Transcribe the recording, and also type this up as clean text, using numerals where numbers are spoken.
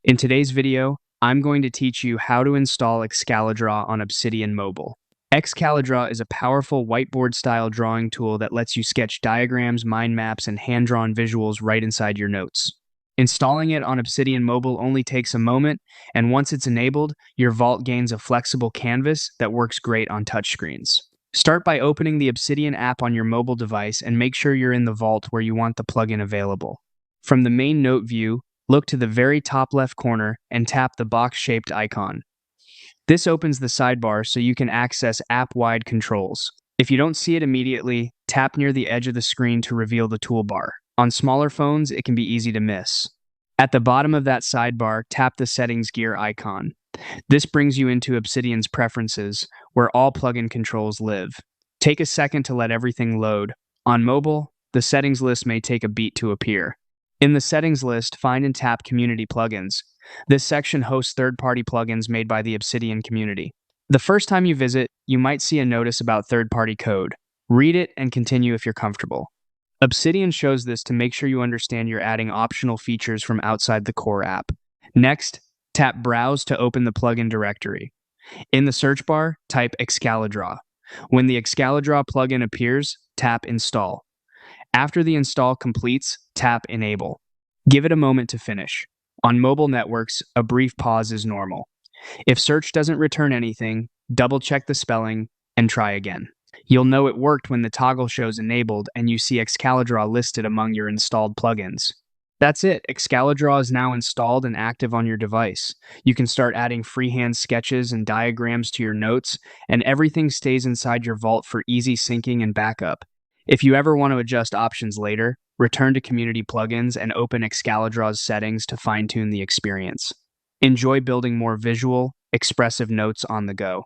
In today's video, I'm going to teach you how to install Excalidraw on Obsidian Mobile. Excalidraw is a powerful whiteboard-style drawing tool that lets you sketch diagrams, mind maps, and hand-drawn visuals right inside your notes. Installing it on Obsidian Mobile only takes a moment, and once it's enabled, your vault gains a flexible canvas that works great on touchscreens. Start by opening the Obsidian app on your mobile device and make sure you're in the vault where you want the plugin available. From the main note view, look to the very top left corner and tap the box-shaped icon. This opens the sidebar so you can access app-wide controls. If you don't see it immediately, tap near the edge of the screen to reveal the toolbar. On smaller phones, it can be easy to miss. At the bottom of that sidebar, tap the settings gear icon. This brings you into Obsidian's preferences, where all plugin controls live. Take a second to let everything load. On mobile, the settings list may take a beat to appear. In the settings list, find and tap Community Plugins. This section hosts third-party plugins made by the Obsidian community. The first time you visit, you might see a notice about third-party code. Read it and continue if you're comfortable. Obsidian shows this to make sure you understand you're adding optional features from outside the core app. Next, tap Browse to open the plugin directory. In the search bar, type Excalidraw. When the Excalidraw plugin appears, tap Install. After the install completes, tap Enable. Give it a moment to finish. On mobile networks, a brief pause is normal. If search doesn't return anything, double-check the spelling and try again. You'll know it worked when the toggle shows enabled and you see Excalidraw listed among your installed plugins. That's it. Excalidraw is now installed and active on your device. You can start adding freehand sketches and diagrams to your notes, and everything stays inside your vault for easy syncing and backup. If you ever want to adjust options later, return to Community Plugins and open Excalidraw's settings to fine-tune the experience. Enjoy building more visual, expressive notes on the go.